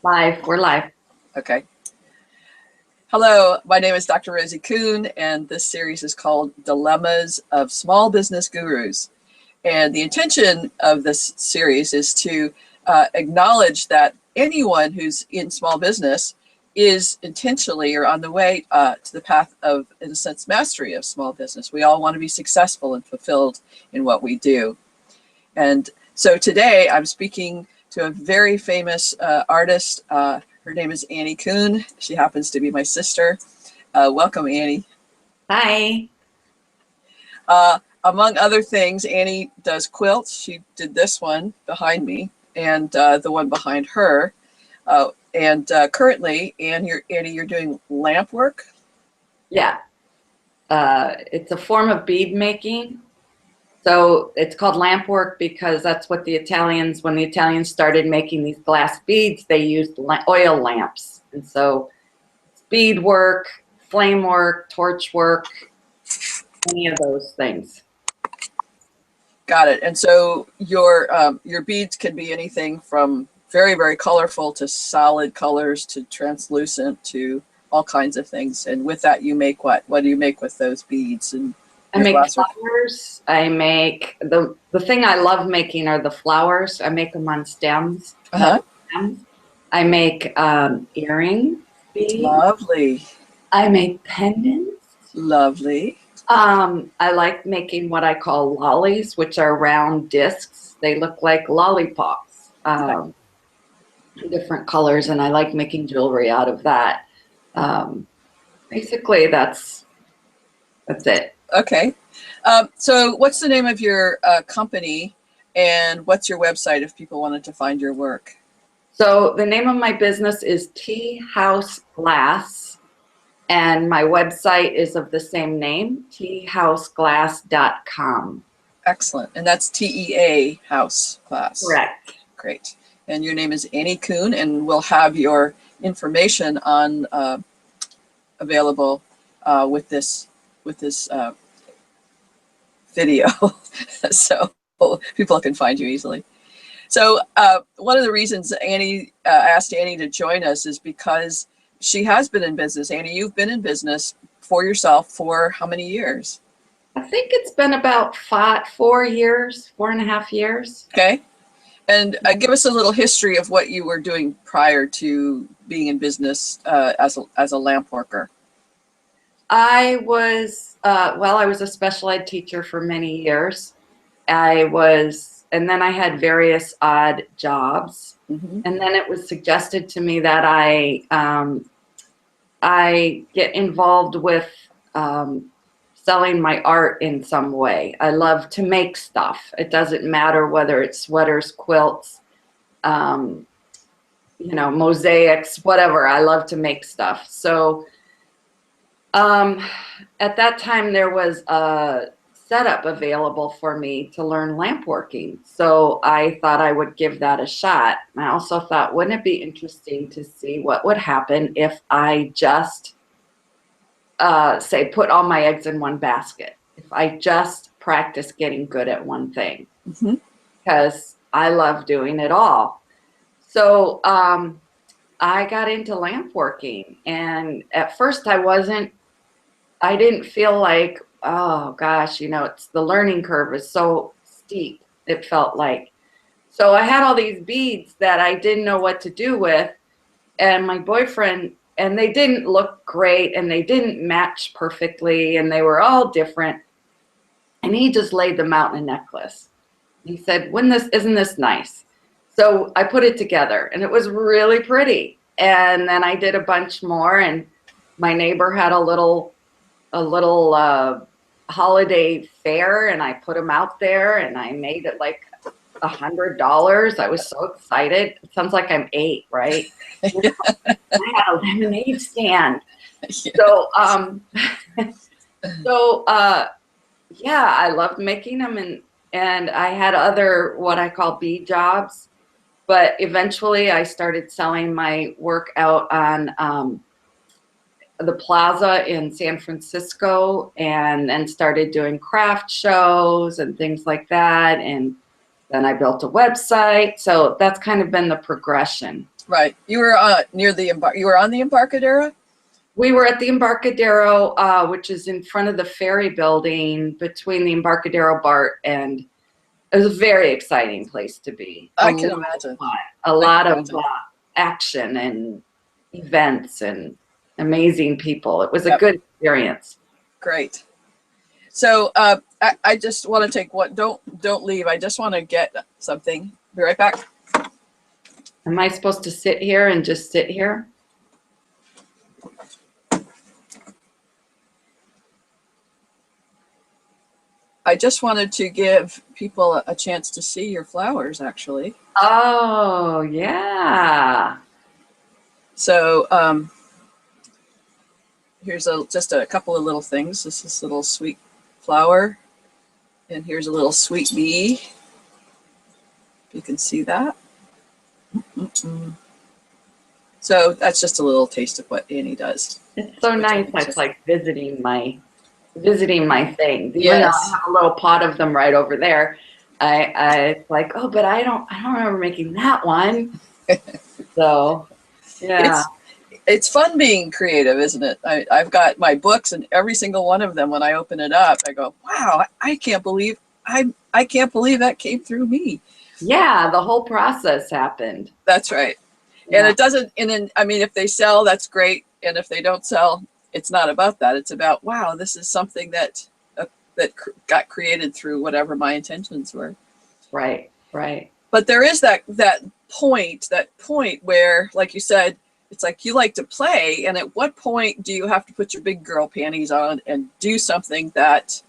Live. We're live. Okay. Hello, my name is Dr. Rosie Kuhn, and this series is called Dilemmas of Small Business Gurus. And the intention of this series is to acknowledge that anyone who's in small business is intentionally or on the way to the path of, in a sense, mastery of small business. We all want to be successful and fulfilled in what we do. And so today I'm speaking to a very famous artist. Her name is Annie Kuhn. She happens to be my sister. Welcome, Annie. Hi. Among other things, Annie does quilts. She did this one behind me and the one behind her. Currently, Annie, you're doing lamp work? Yeah. It's a form of bead making. So it's called lamp work because that's what the Italians, when the Italians started making these glass beads, they used oil lamps. And so it's bead work, flame work, torch work, any of those things. Got it. And so your beads can be anything from very, very colorful to solid colors to translucent to all kinds of things. And with that, you make what? What do you make with those beads? And I make flowers. I make the thing I love making are the flowers. I make them on stems. Stems. I make earring beads. Lovely. I make pendants. Lovely. I like making what I call lollies, which are round discs. They look like lollipops, different colors, and I like making jewelry out of that. Basically, that's it. Okay. So what's the name of your company, and what's your website if people wanted to find your work? So the name of my business is Tea House Glass, and my website is of the same name, teahouseglass.com. Excellent. And that's TEA House Glass. Correct. Great. And your name is Annie Kuhn, and we'll have your information on available with this video, so people can find you easily. So one of the reasons Annie asked Annie to join us is because she has been in business. Annie, you've been in business for yourself for how many years? I think it's been about 4 years, 4.5 years. Okay. And give us a little history of what you were doing prior to being in business as a lamp worker. I was, I was a special ed teacher for many years. And then I had various odd jobs. Mm-hmm. And then it was suggested to me that I get involved with selling my art in some way. I love to make stuff. It doesn't matter whether it's sweaters, quilts, mosaics, whatever. I love to make stuff. So at that time, there was a setup available for me to learn lamp working. So I thought I would give that a shot. I also thought, wouldn't it be interesting to see what would happen if I just, say, put all my eggs in one basket? If I just practice getting good at one thing, because I love doing it all. So I got into lamp working, and at first I didn't feel like, oh gosh, it's the learning curve is so steep, it felt like. So I had all these beads that I didn't know what to do with, and my boyfriend, and they didn't look great, and they didn't match perfectly, and they were all different. And he just laid them out in a necklace. He said, isn't this nice? So I put it together, and it was really pretty. And then I did a bunch more, and my neighbor had a little holiday fair, and I put them out there, and I made it like $100. I was so excited. It sounds like I'm 8, right? I had a lemonade stand. Yeah. So yeah, I loved making them, and I had other what I call bead jobs, but eventually I started selling my work out on the plaza in San Francisco, and then started doing craft shows and things like that. And then I built a website. So that's kind of been the progression. Right. You were near the you were on the Embarcadero? We were at the Embarcadero, which is in front of the ferry building between the Embarcadero BART, and it was a very exciting place to be. I can imagine. A I can lot of imagine. action and events and amazing people. It was a Yep. good experience. Great. So I just want to take what don't leave. I just want to get something. Be right back. Am I supposed to sit here and just sit here? I just wanted to give people a chance to see your flowers, actually. Oh, yeah. So here's just a couple of little things. This is a little sweet flower, and here's a little sweet bee. If you can see that. Mm-mm. So that's just a little taste of what Annie does. It's so nice. It's like visiting my things. Even though I Yes. have a little pot of them right over there, it's like, oh, but I don't remember making that one. So yeah. It's fun being creative, isn't it? I've got my books, and every single one of them, when I open it up, I go, wow, I can't believe I can't believe that came through me. Yeah, the whole process happened. That's right. Yeah. And it doesn't, and then, I mean, if they sell, that's great. And if they don't sell, it's not about that. It's about, wow, this is something that got created through whatever my intentions were. Right, right. But there is that point where, like you said, it's like you like to play, and at what point do you have to put your big girl panties on and do something that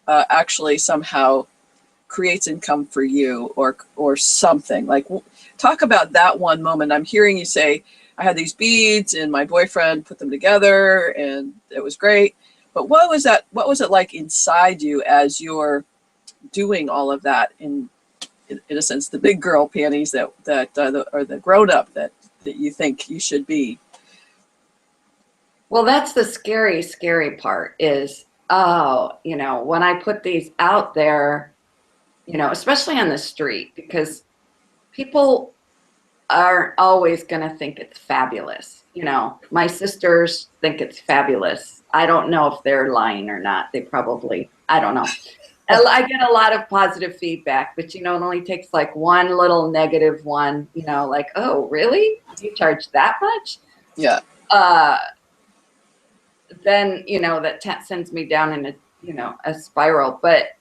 actually somehow creates income for you, or something? Like, talk about that one moment. I'm hearing you say, I had these beads and my boyfriend put them together and it was great. But what was it like inside you as you're doing all of that, in a sense, the big girl panties or the grown up that you think you should be? Well, that's the scary part is, oh, when I put these out there, especially on the street, because people aren't always going to think it's fabulous. My sisters think it's fabulous. I don't know if they're lying or not. They probably, I don't know. I get a lot of positive feedback, but it only takes like one little negative one, like, oh, really? You charge that much? Yeah. Then, that sends me down in a spiral. But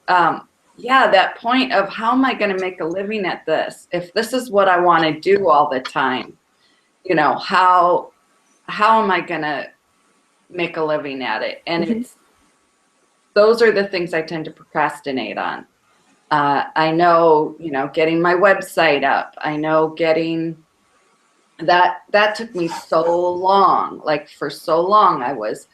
yeah, that point of how am I going to make a living at this? If this is what I want to do all the time, how am I going to make a living at it? And those are the things I tend to procrastinate on. I know, getting my website up. I know getting that took me so long. Like for so long, I was,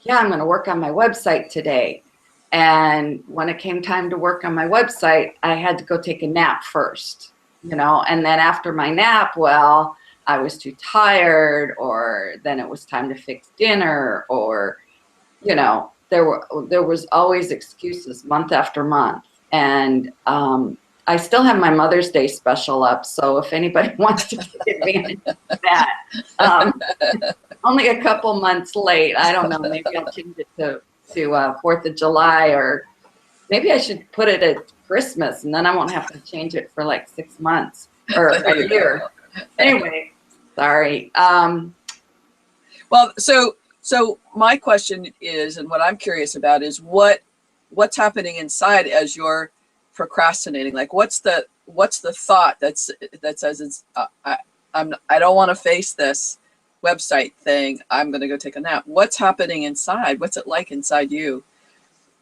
I'm going to work on my website today. And when it came time to work on my website, I had to go take a nap first, and then after my nap, well, I was too tired, or then it was time to fix dinner, or, there was always excuses month after month. And I still have my Mother's Day special up, so if anybody wants to take advantage of that, only a couple months late. I don't know. Maybe I'll change it to 4th of July, or maybe I should put it at Christmas, and then I won't have to change it for like 6 months or a year. Anyway, sorry. Well, so my question is, and what I'm curious about is what's happening inside as you're procrastinating. Like, what's the thought that says it's I don't want to face this website thing. I'm going to go take a nap. What's happening inside? What's it like inside you?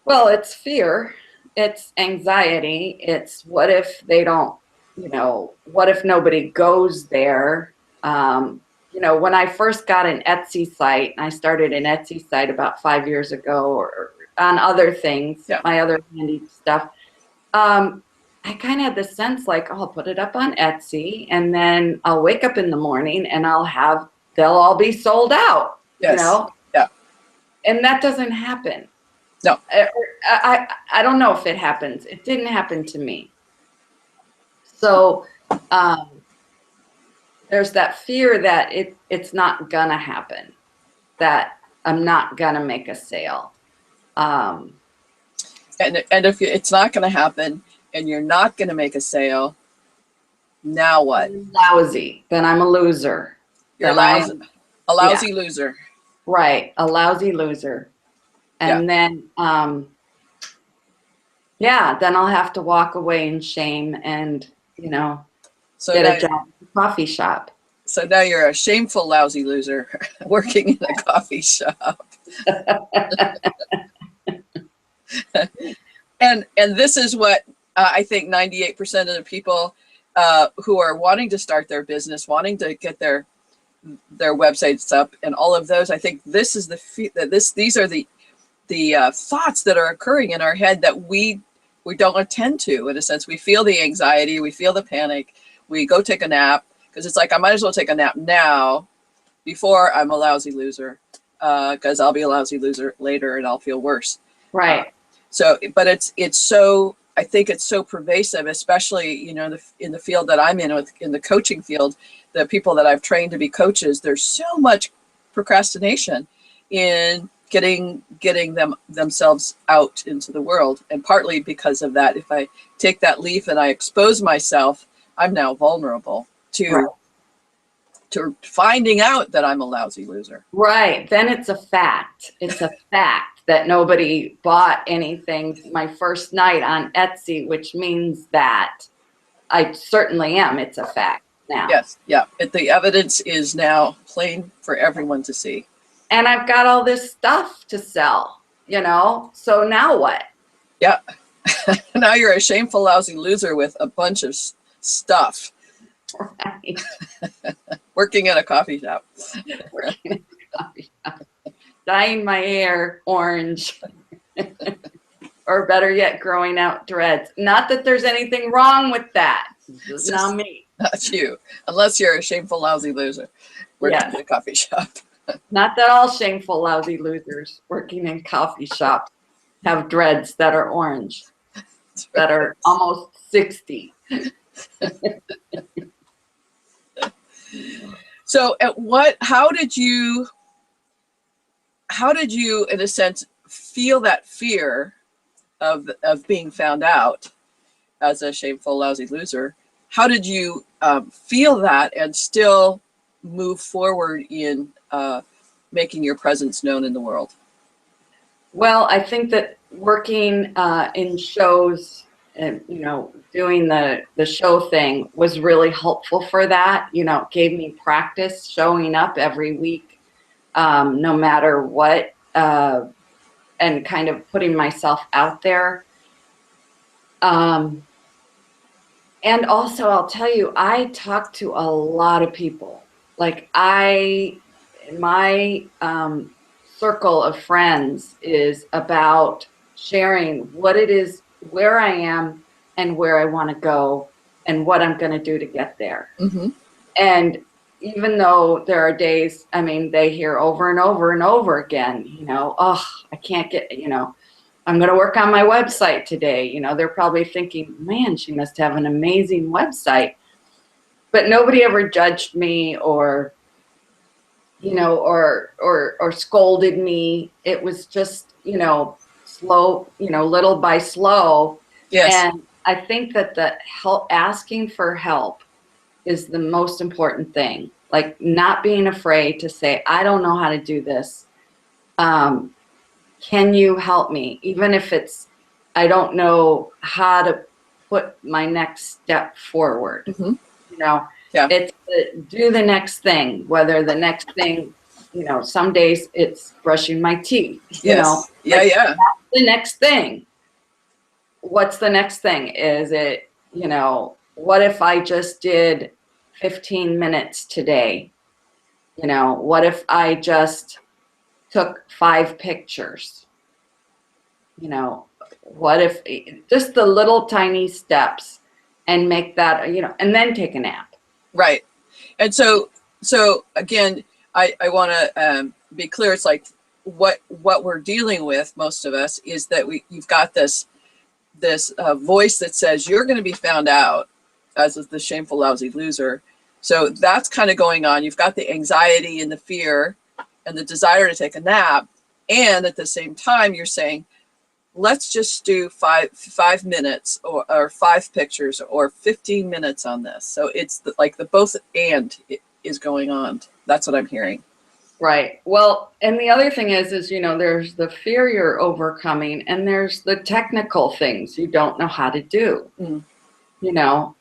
Well, it's fear. It's anxiety. It's what if they don't, what if nobody goes there? When I first got an Etsy site, and I started an Etsy site about 5 years ago, or on other things, Yeah. my other handy stuff, I kind of had the sense like, oh, I'll put it up on Etsy, and then I'll wake up in the morning and they'll all be sold out, Yes. Yeah. And that doesn't happen. No. I don't know if it happens. It didn't happen to me. So there's that fear that it's not gonna happen, that I'm not gonna make a sale. Um, And if it's not going to happen and you're not going to make a sale, now what? Lousy. Then I'm a loser. You're Then I, a yeah, lousy loser. right, a lousy loser. Yeah. And then, yeah, then I'll have to walk away in shame and, So get now, a job at the coffee shop. so now you're a shameful, lousy loser working in a coffee shop. And this is what I think 98% of the people who are wanting to start their business, wanting to get their websites up, and all of those. I think this is these are the thoughts that are occurring in our head that we don't attend to. In a sense, we feel the anxiety, we feel the panic, we go take a nap because it's like I might as well take a nap now before I'm a lousy loser, because I'll be a lousy loser later and I'll feel worse. Right. So, but it's so, I think it's so pervasive, especially, in the field that I'm in the coaching field, the people that I've trained to be coaches, there's so much procrastination in getting themselves out into the world. And partly because of that, if I take that leap and I expose myself, I'm now vulnerable to finding out that I'm a lousy loser. Right. Then it's a fact. It's a fact that nobody bought anything my first night on Etsy, which means that I certainly am. It's a fact now. Yes. Yeah. The evidence is now plain for everyone to see. And I've got all this stuff to sell, so now what? Yeah. Now you're a shameful, lousy loser with a bunch of stuff. Right. Working at a coffee shop. Working at a coffee shop. Dyeing my hair orange. Or better yet, growing out dreads. Not that there's anything wrong with that. This is not me. Not you. Unless you're a shameful, lousy loser working at a coffee shop. Not that all shameful, lousy losers working in coffee shops have dreads that are orange, that are almost 60. So how did you, in a sense, feel that fear of being found out as a shameful, lousy loser? How did you feel that and still move forward in making your presence known in the world? Well, I think that working in shows and, doing the show thing was really helpful for that. It gave me practice showing up every week, no matter what, and kind of putting myself out there. And also, I'll tell you, I talk to a lot of people. Like my circle of friends is about sharing what it is, where I am and where I want to go and what I'm going to do to get there. Mm-hmm. And even though there are days, they hear over and over and over again, oh, I can't get, I'm going to work on my website today. They're probably thinking, man, she must have an amazing website. But nobody ever judged me or or scolded me. It was just, slow, little by slow. Yes. And I think that the asking for help is the most important thing. Like not being afraid to say, I don't know how to do this. Can you help me? Even if it's, I don't know how to put my next step forward. Mm-hmm. Yeah. It's do the next thing, whether the next thing, some days it's brushing my teeth, Yes. Yeah. That's the next thing. What's the next thing? Is it, what if I just did 15 minutes today? What if I just took 5 pictures? What if just the little tiny steps and make that, and then take a nap. Right. And so again, I want to be clear. It's like what we're dealing with, most of us, is that you've got this voice that says you're going to be found out as the shameful, lousy loser, So that's kind of going on. You've got the anxiety and the fear and the desire to take a nap. And at the same time, you're saying, let's just do five minutes or 5 pictures or 15 minutes on this. So it's like the both and is going on. That's what I'm hearing. Right. Well, and the other thing is, you know, there's the fear you're overcoming and there's the technical things you don't know how to do. Mm. You know,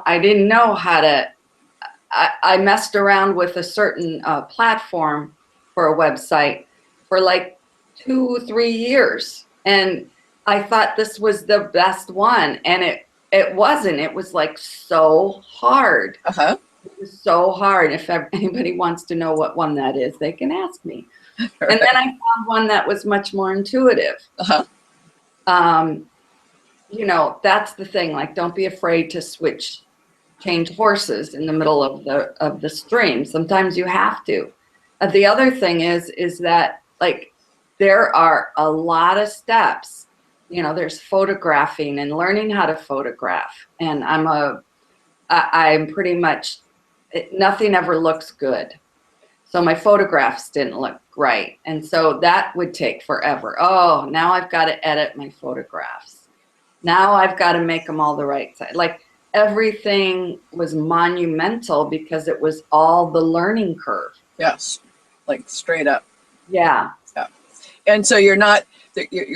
I didn't know how to, I messed around with a certain platform for a website for like 2-3 years. And I thought this was the best one. And it wasn't. It was like so hard. Uh-huh. It was so hard. If anybody wants to know what one that is, they can ask me. Right. And then I found one that was much more intuitive. Uh-huh. You know, that's the thing. Like, don't be afraid to change horses in the middle of the stream. Sometimes you have to. The other thing is that, like, there are a lot of steps. You know, there's photographing and learning how to photograph. And I'm pretty much, nothing ever looks good. So my photographs didn't look right. And so that would take forever. Oh, now I've got to edit my photographs. Now I've got to make them all the right size. Like, everything was monumental because it was all the learning curve. Yes. Like straight up. Yeah. Yeah. And so you're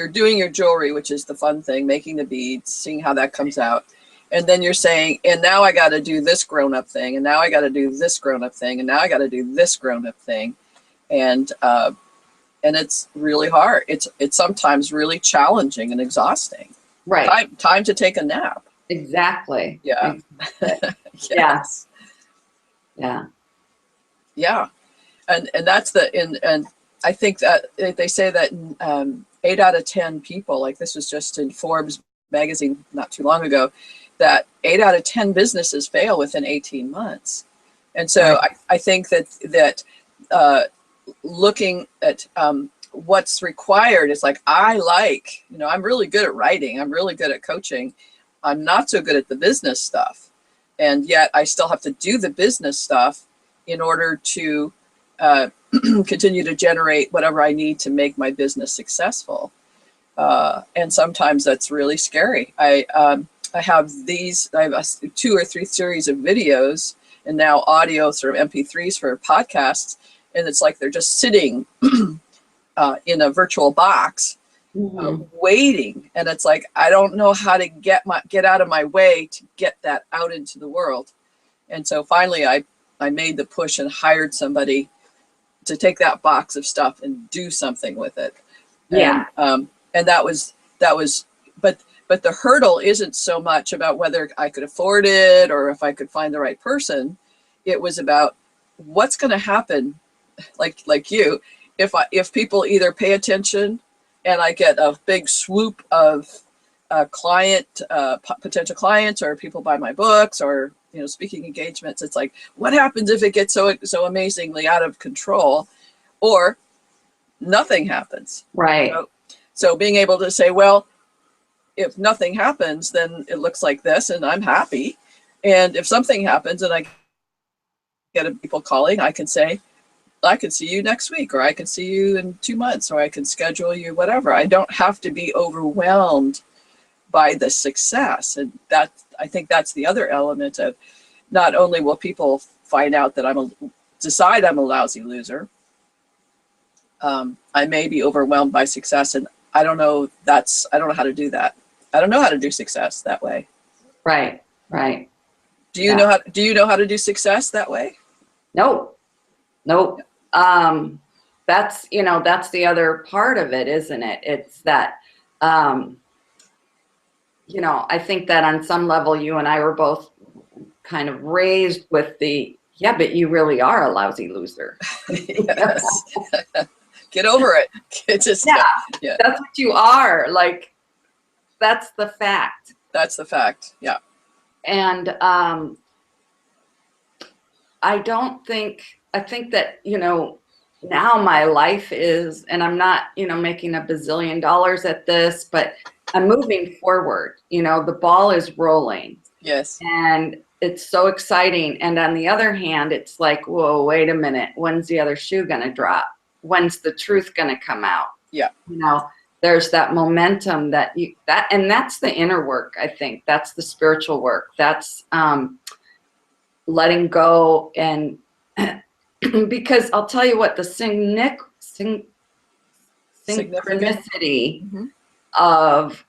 doing your jewelry, which is the fun thing, making the beads, seeing how that comes out. And then you're saying, and now I got to do this grown-up thing, and now I got to do this grown-up thing, and now I got to do this grown-up thing. And it's really hard. It's sometimes really challenging and exhausting. Right. Time to take a nap. Exactly. Yeah. Yes. Yeah. Yeah. And that's and I think that they say that 8 out of 10 people, like this was just in Forbes magazine not too long ago, that 8 out of 10 businesses fail within 18 months. And so Right. I think that looking at what's required is like, I'm really good at writing. I'm really good at coaching. I'm not so good at the business stuff. And yet I still have to do the business stuff in order to continue to generate whatever I need to make my business successful. And sometimes that's really scary. I have 2 or 3 series of videos and now audio sort of MP3s for podcasts. And it's like they're just sitting in a virtual box waiting. And it's like, I don't know how to get out of my way to get that out into the world. And so finally I made the push and hired somebody to take that box of stuff and do something with it. Yeah. And that was, but the hurdle isn't so much about whether I could afford it or if I could find the right person. It was about what's going to happen, like you, if people either pay attention and I get a big swoop of potential clients, or people buy my books, or speaking engagements. It's like, what happens if it gets so amazingly out of control, or nothing happens? Right. So being able to say, well, if nothing happens, then it looks like this, and I'm happy. And if something happens and I get people calling, I can say, I can see you next week, or I can see you in 2 months, or I can schedule you, whatever. I don't have to be overwhelmed by the success. And I think that's the other element of, not only will people find out that decide I'm a lousy loser, I may be overwhelmed by success, and I don't know how to do that. I don't know how to do success that way. Right. Right. Do you know how to do success that way? Nope. That's the other part of it, isn't it? It's that, I think that on some level, you and I were both kind of raised with yeah, but you really are a lousy loser. Yes. Get over it. Yeah, that's what you are. Like, that's the fact. That's the fact. Yeah. And I think that, now my life is, and I'm not, making $1 bazillion at this, but I'm moving forward. The ball is rolling. Yes. And it's so exciting. And on the other hand, it's like, whoa, wait a minute. When's the other shoe going to drop? When's the truth going to come out? Yeah. You know, there's that momentum and that's the inner work. I think that's the spiritual work. That's letting go. And because I'll tell you what, the synchronicity Mm-hmm. of,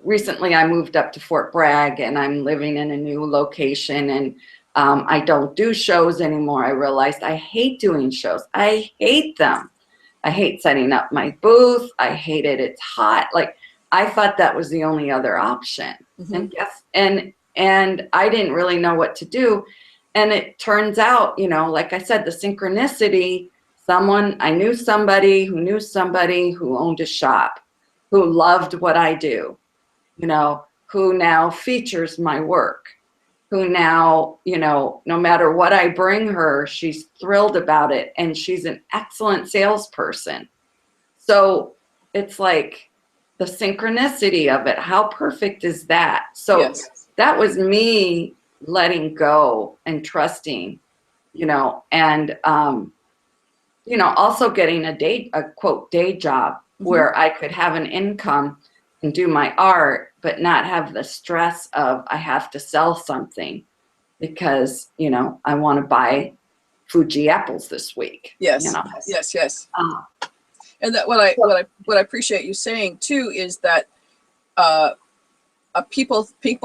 recently I moved up to Fort Bragg and I'm living in a new location, and I don't do shows anymore. I realized I hate doing shows. I hate them. I hate setting up my booth. I hate it. It's hot. Like, I thought that was the only other option. Mm-hmm. And I didn't really know what to do. And it turns out, you know, like I said, the synchronicity, I knew somebody who owned a shop, who loved what I do, you know, who now features my work, who now, you know, no matter what I bring her, she's thrilled about it. And she's an excellent salesperson. So it's like the synchronicity of it. How perfect is that? So Yes. that was me letting go and trusting, you know, and, you know, also getting a quote day job Mm-hmm. where I could have an income and do my art, but not have the stress of I have to sell something because, you know, I want to buy Fuji apples this week. Yes. You know? Yes. And that what I appreciate you saying too is that people think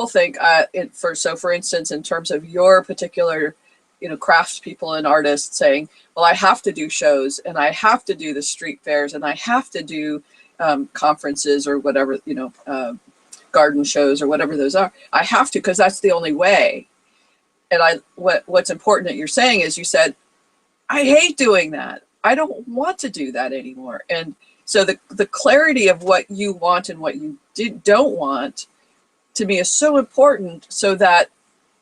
for instance, in terms of your particular, you know, craftspeople and artists saying, well, I have to do shows and I have to do the street fairs and I have to do conferences or whatever, you know, garden shows or whatever those are. I have to, because that's the only way. And what's important that you're saying is, you said, I hate doing that. I don't want to do that anymore. And so the clarity of what you want and what you don't want, to me, is so important, so that,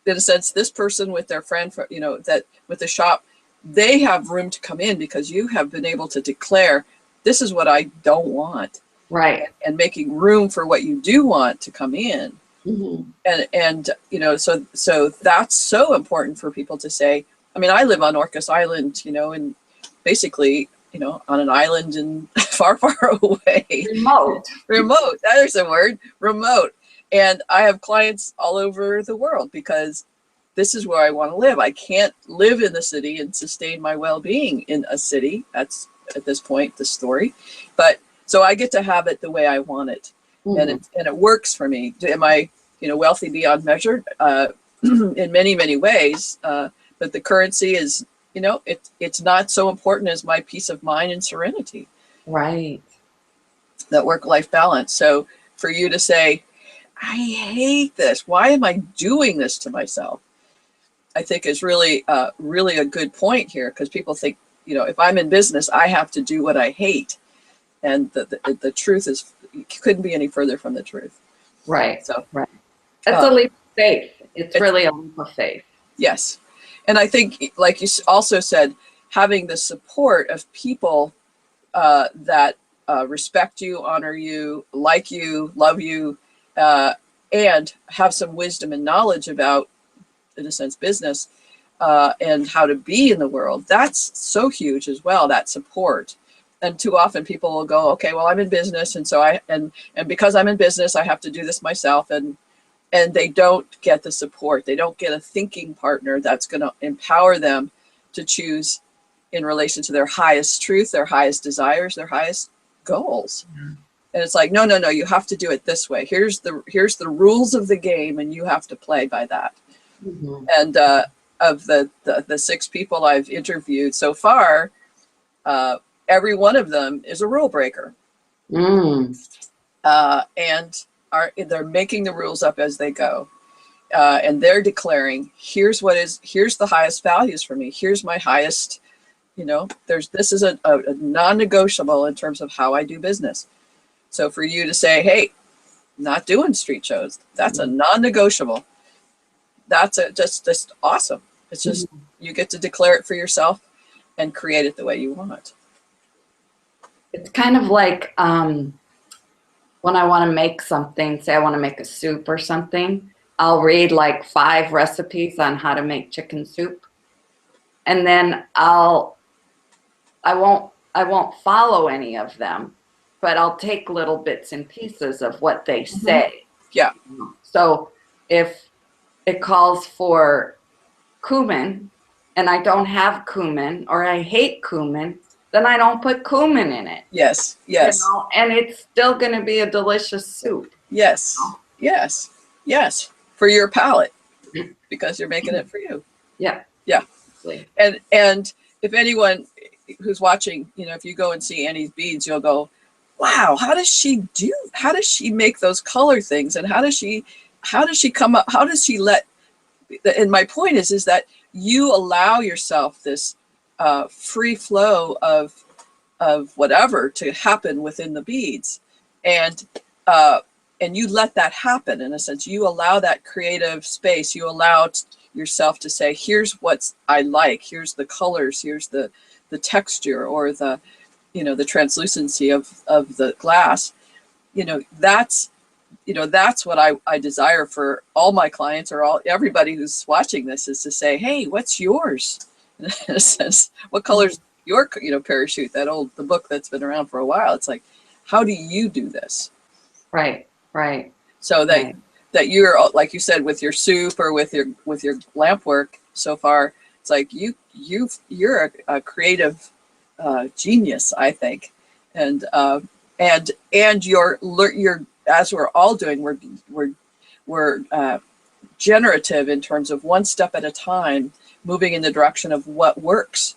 in a sense, this person with their friend, you know, that with the shop, they have room to come in because you have been able to declare, this is what I don't want. Right. And making room for what you do want to come in. Mm-hmm. And you know, so that's so important for people to say. I mean, I live on Orcas Island, you know, and basically, you know, on an island and far away. Remote, there's a word, remote. And I have clients all over the world because this is where I want to live. I can't live in the city and sustain my well-being in a city. That's, at this point, the story. But so I get to have it the way I want it. Mm-hmm. And it works for me. Am I, you know, wealthy beyond measure? In many ways. But the currency is, you know, it's not so important as my peace of mind and serenity. Right. That work-life balance. So for you to say, I hate this. Why am I doing this to myself? I think is really a good point here, because people think, you know, if I'm in business, I have to do what I hate. And the truth is, you couldn't be any further from the truth. Right. So, right. That's a leap of faith. It's really a leap of faith. Yes. And I think, like you also said, having the support of people that respect you, honor you, like you, love you, and have some wisdom and knowledge about, in a sense, business and how to be in the world. That's so huge as well, that support. And too often people will go, okay, well, I'm in business, and so and because I'm in business, I have to do this myself, and they don't get the support. They don't get a thinking partner that's going to empower them to choose in relation to their highest truth, their highest desires, their highest goals. Mm-hmm. And it's like, no, you have to do it this way. Here's the rules of the game, and you have to play by that. Mm-hmm. And of the 6 people I've interviewed so far, every one of them is a rule breaker. Mm. And they're making the rules up as they go. And they're declaring, here's the highest values for me. Here's my highest, you know, this is a non-negotiable in terms of how I do business. So for you to say, hey, not doing street shows, that's a non-negotiable. That's just awesome. It's just, you get to declare it for yourself and create it the way you want. It's kind of like when I want to make something, say I want to make a soup or something, I'll read like 5 recipes on how to make chicken soup, and then I won't follow any of them, but I'll take little bits and pieces of what they say. Yeah. So if it calls for cumin and I don't have cumin, or I hate cumin, then I don't put cumin in it. Yes. You Yes. know, and it's still going to be a delicious soup. Yes. Yes. Yes. For your palate, because you're making it for you. Yeah. Yeah. Exactly. And if anyone who's watching, you know, if you go and see Annie's beads, you'll go, wow, how does she make those color things? And how does she come up? How does she let, and my point is that you allow yourself this free flow of whatever to happen within the beads, and you let that happen. In a sense, you allow that creative space. You allow yourself to say, here's what I like, here's the colors, here's the texture, or the, you know, the translucency of the glass. You know, that's what I desire for all my clients, or everybody who's watching this, is to say, hey, what's yours? In a sense, what color's your, you know, parachute? The book that's been around for a while. It's like, how do you do this? Right. Right. So that you're, like you said, with your soup or with your lamp work so far, it's like you're a creative genius, I think, and you're, as we're all doing, we're generative in terms of one step at a time, moving in the direction of what works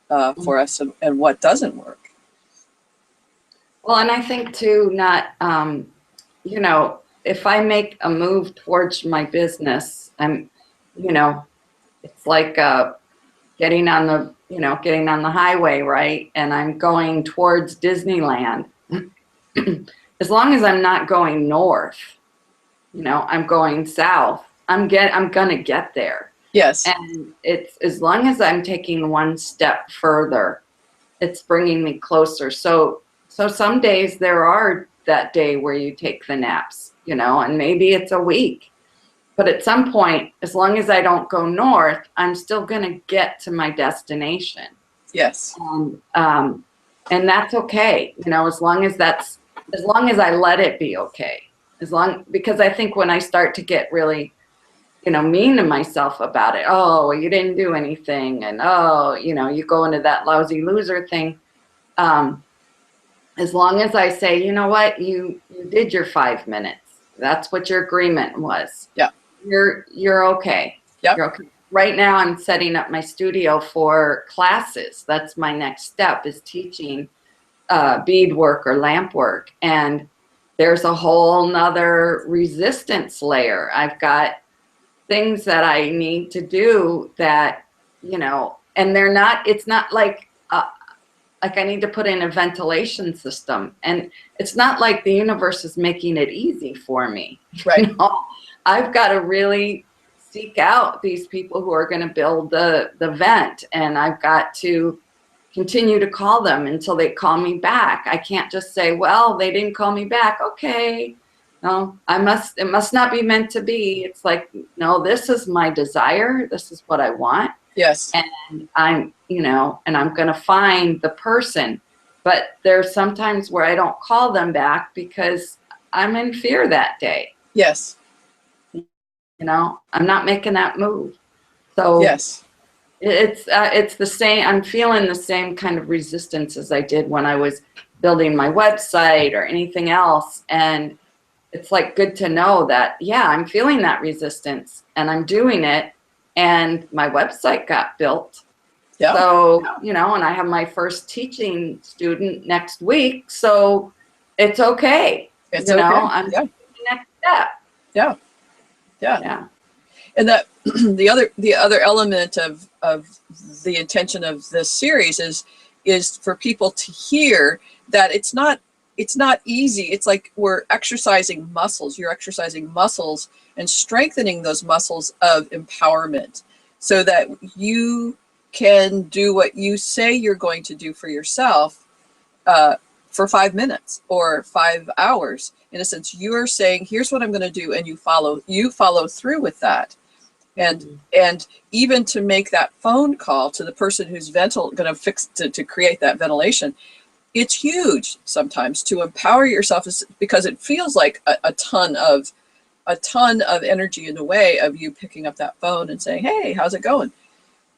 for us, and what doesn't work. Well, and I think too, not, you know, if I make a move towards my business, you know, it's like getting on the highway, right? And I'm going towards Disneyland. As long as I'm not going north, you know, I'm going south. I'm gonna get there. Yes. And it's, as long as I'm taking one step further, it's bringing me closer. So some days there are that day where you take the naps, you know, and maybe it's a week. But at some point, as long as I don't go north, I'm still going to get to my destination. Yes. And that's okay, you know, as long as I let it be okay. Because I think when I start to get really, you know, mean to myself about it, oh, you didn't do anything, and oh, you know, you go into that lousy loser thing. As long as I say, you know what, you did your 5 minutes. That's what your agreement was. Yeah. You're okay. Yep. You're okay. Right now I'm setting up my studio for classes. That's my next step, is teaching beadwork or lamp work. And there's a whole nother resistance layer. I've got things that I need to do that, you know, and it's not like I need to put in a ventilation system, and it's not like the universe is making it easy for me. Right. You know? I've got to really seek out these people who are going to build the vent, and I've got to continue to call them until they call me back. I can't just say, well, they didn't call me back. Okay. No, it must not be meant to be. It's like, no, this is my desire. This is what I want. Yes. And I'm going to find the person. But there's sometimes where I don't call them back because I'm in fear that day. Yes. You know, I'm not making that move. So yes. It's the same. I'm feeling the same kind of resistance as I did when I was building my website or anything else. And it's like good to know that, yeah, I'm feeling that resistance and I'm doing it. And my website got built. Yeah. So, you know, and I have my first teaching student next week. So it's okay. It's you know, okay. I'm Yeah. taking the next step. Yeah. Yeah. Yeah. And that the other element of the intention of this series is for people to hear that it's not easy. It's like we're exercising muscles. You're exercising muscles and strengthening those muscles of empowerment so that you can do what you say you're going to do for yourself for 5 minutes or 5 hours. In a sense, you're saying, here's what I'm going to do, and you follow through with that. And even to make that phone call to the person who's going to create that ventilation, it's huge sometimes to empower yourself, because it feels like a ton of energy in the way of you picking up that phone and saying, hey, how's it going?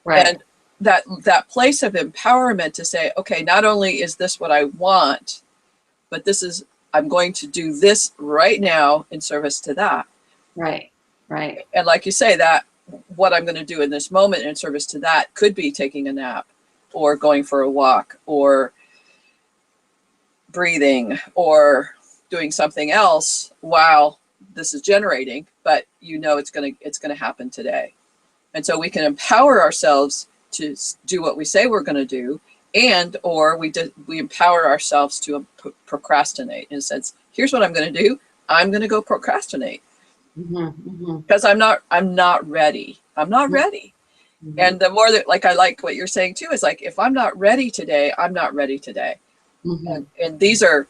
Right. And that place of empowerment to say, okay, not only is this what I want, but I'm going to do this right now in service to that. Right. Right. And like you say, that what I'm going to do in this moment in service to that could be taking a nap or going for a walk or breathing or doing something else while this is generating, but it's going to happen today. And so we can empower ourselves to do what we say we're going to do, or we empower ourselves to procrastinate. In a sense, here's what I'm going to do. I'm going to go procrastinate because I'm not ready. I'm not ready. And the more that, like, I like what you're saying too, is like, if I'm not ready today, I'm not ready today. And these are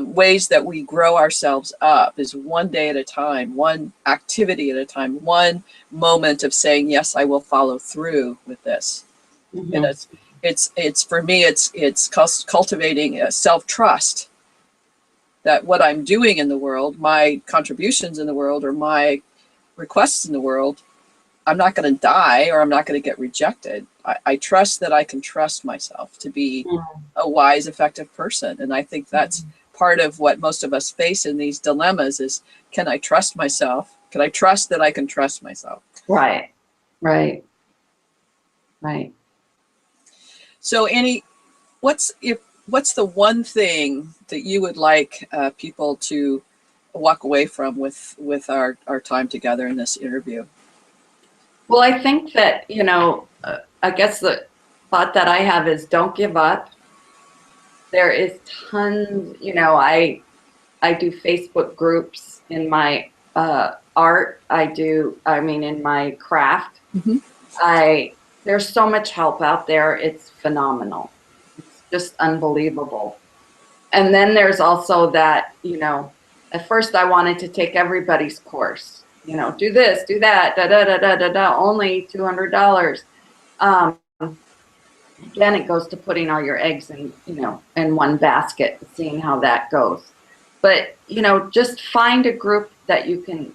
ways that we grow ourselves up, is one day at a time, one activity at a time, one moment of saying, yes, I will follow through with this. And it's for me, it's cultivating a self-trust that what I'm doing in the world, my contributions in the world, or my requests in the world, I'm not going to die, or I'm not going to get rejected. I trust that I can trust myself to be a wise, effective person. And I think that's part of what most of us face in these dilemmas is, can I trust myself? Can I trust that I can trust myself? Right. Right. Right. So what's the one thing that you would like people to walk away from with our time together in this interview? Well, I think that, I guess the thought that I have is, don't give up. There is tons, I do Facebook groups in my art. In my craft. There's so much help out there. It's phenomenal. It's just unbelievable. And then there's also that, at first I wanted to take everybody's course. Do this, do that, da da da da da da, only $200. Again, it goes to putting all your eggs in one basket, seeing how that goes. But just find a group that you can,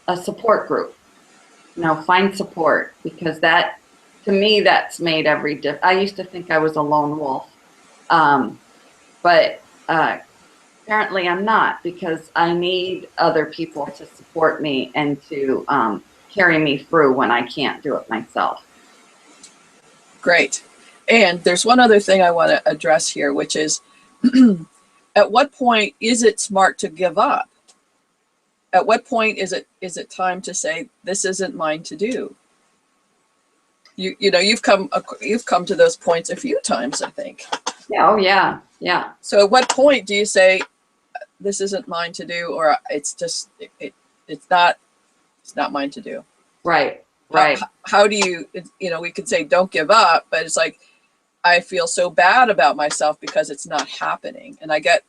a support group. Find support, because that, to me, that's made every difference. I used to think I was a lone wolf, but apparently I'm not, because I need other people to support me and to carry me through when I can't do it myself. Great. And there's one other thing I want to address here, which is at what point is it smart to give up? At what point is it time to say, this isn't mine to do? You've come to those points a few times, I think. Yeah. Oh yeah. Yeah. So at what point do you say, this isn't mine to do, or it's not mine to do? Right. Right. How do you, we could say don't give up, but it's like, I feel so bad about myself because it's not happening. And I get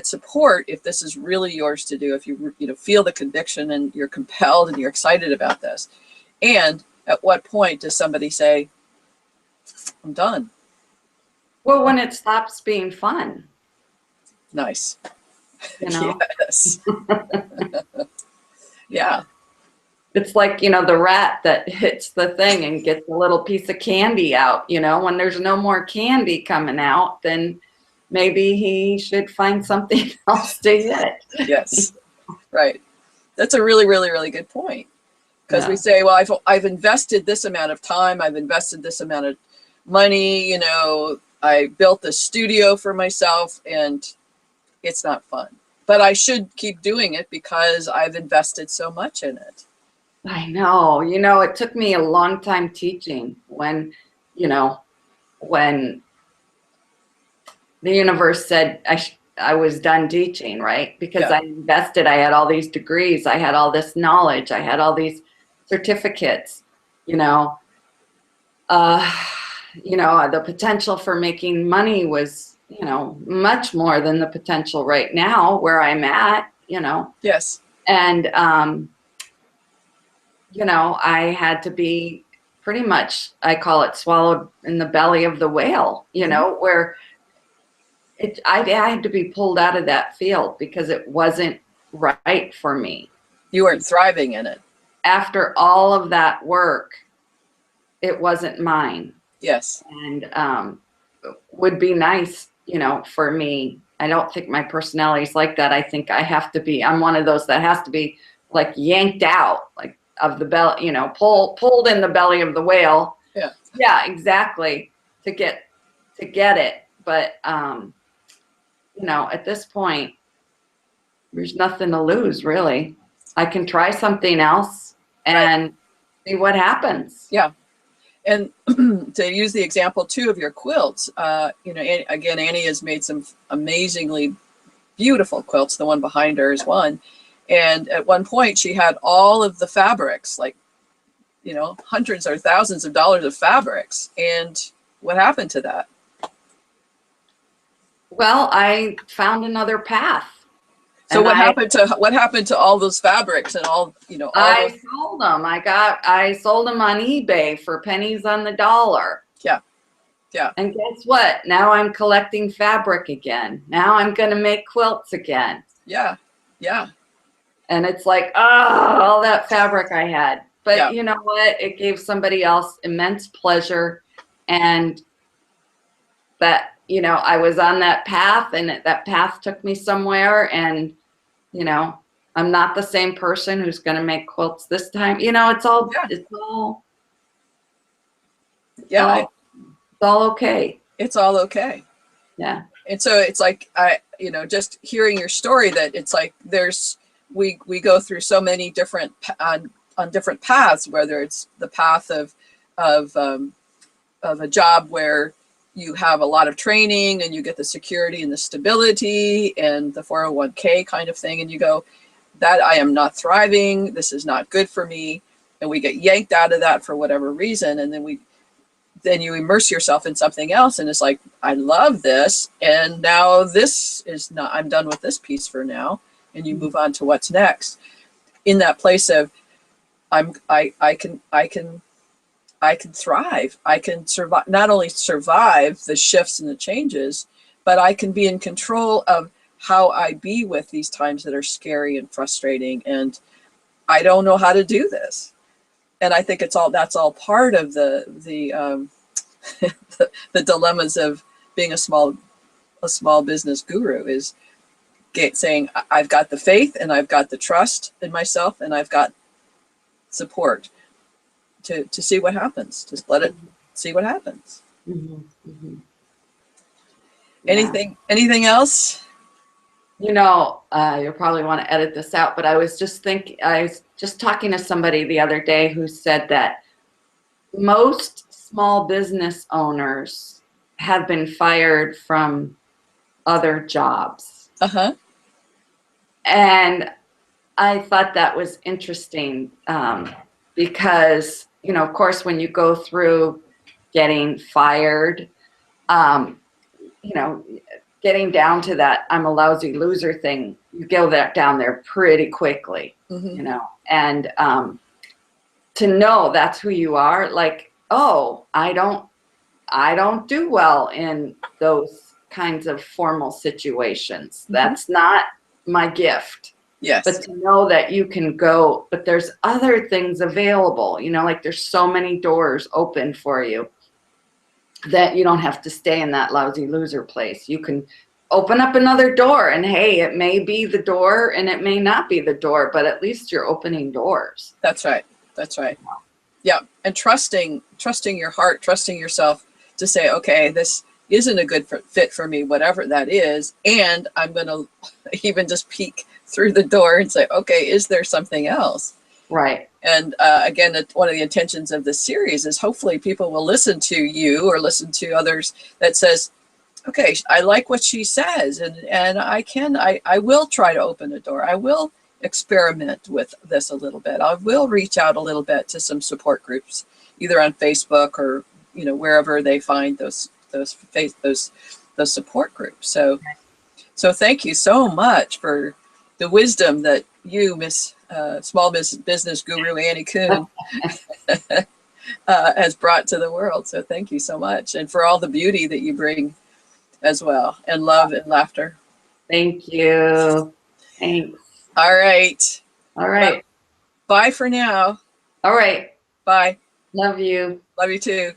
support if this is really yours to do, if you feel the conviction and you're compelled and you're excited about this. And at what point does somebody say, I'm done? Well, when it stops being fun. Nice. Yes. Yeah. It's like, the rat that hits the thing and gets a little piece of candy out, when there's no more candy coming out, then maybe he should find something else to hit. Yes. Right. That's a really, really, really good point. Because we say, well, I've invested this amount of time, I've invested this amount of money, I built this studio for myself, and it's not fun. But I should keep doing it because I've invested so much in it. I know. It took me a long time teaching when the universe said I was done teaching, right? Because I invested, I had all these degrees, I had all this knowledge, I had all these certificates, the potential for making money was, you know, much more than the potential right now where I'm at, you know. Yes. And, you know, I had to be pretty much, I call it swallowed in the belly of the whale, you know, where I had to be pulled out of that field because it wasn't right for me. You weren't thriving in it. After all of that work, it wasn't mine. Yes. And would be nice, you know, for me. I don't think my personality is like that. I think I have to be, I'm one of those that has to be like yanked out, like of the belly, you know, pulled in the belly of the whale. Yeah. Yeah, exactly. To get it. But you know, at this point, there's nothing to lose really. I can try something else and see what happens. Yeah. And to use the example too of your quilts, you know, again, Annie has made some amazingly beautiful quilts. The one behind her is one. And at one point she had all of the fabrics, like, you know, hundreds or thousands of dollars of fabrics. And what happened to that? Well, I found another path. So what happened to all those fabrics and all, you know, I sold them. I sold them on eBay for pennies on the dollar. Yeah. Yeah. And guess what? Now I'm collecting fabric again. Now I'm going to make quilts again. Yeah. Yeah. And it's like, oh, all that fabric I had. But Yeah. you know what? It gave somebody else immense pleasure. And that, you know, I was on that path and that path took me somewhere. And, you know, I'm not the same person who's going to make quilts this time. You know, it's all, Yeah. it's all, Yeah. it's all okay. It's all okay. Yeah. And so it's like, you know, just hearing your story, that it's like we go through so many different on different paths, whether it's the path of a job where you have a lot of training and you get the security and the stability and the 401k kind of thing, and you go, that I am not thriving, this is not good for me, and we get yanked out of that for whatever reason, and then you immerse yourself in something else, and it's like, I love this, and now this is not, I'm done with this piece for now, and you move on to what's next. In that place of I can thrive. I can survive, not only survive the shifts and the changes, but I can be in control of how I be with these times that are scary and frustrating, and I don't know how to do this. And I think that's all part of the the dilemmas of being a small business guru, is saying, I've got the faith and I've got the trust in myself and I've got support to see what happens. Just let it see what happens. Mm-hmm. Mm-hmm. Anything else? You know, you'll probably want to edit this out, but I was just talking to somebody the other day who said that most small business owners have been fired from other jobs. Uh-huh. And I thought that was interesting because, you know, of course, when you go through getting fired, you know, getting down to that I'm a lousy loser thing, you go down there pretty quickly, Mm-hmm. you know, and to know that's who you are, like, oh, I don't do well in those kinds of formal situations. Mm-hmm. That's not my gift. Yes. But to know that you can go, but there's other things available, you know, like there's so many doors open for you that you don't have to stay in that lousy loser place. You can open up another door, and hey, it may be the door and it may not be the door, but at least you're opening doors. That's right. That's right. Yeah. And trusting your heart, trusting yourself to say, okay, this isn't a good fit for me, whatever that is. And I'm going to even just peek through the door and say, okay, is there something else? Right. And again, one of the intentions of this series is hopefully people will listen to you or listen to others that says, okay, I like what she says, and I will try to open a door. I will experiment with this a little bit. I will reach out a little bit to some support groups, either on Facebook or, you know, wherever they find those the support group. So thank you so much for the wisdom that you, Miss Small Business Guru Annie Kuhn, has brought to the world. So thank you so much, and for all the beauty that you bring as well, and love and laughter. Thank you. Thanks. All right. All right. Bye for now. All right. Bye. Love you. Love you too.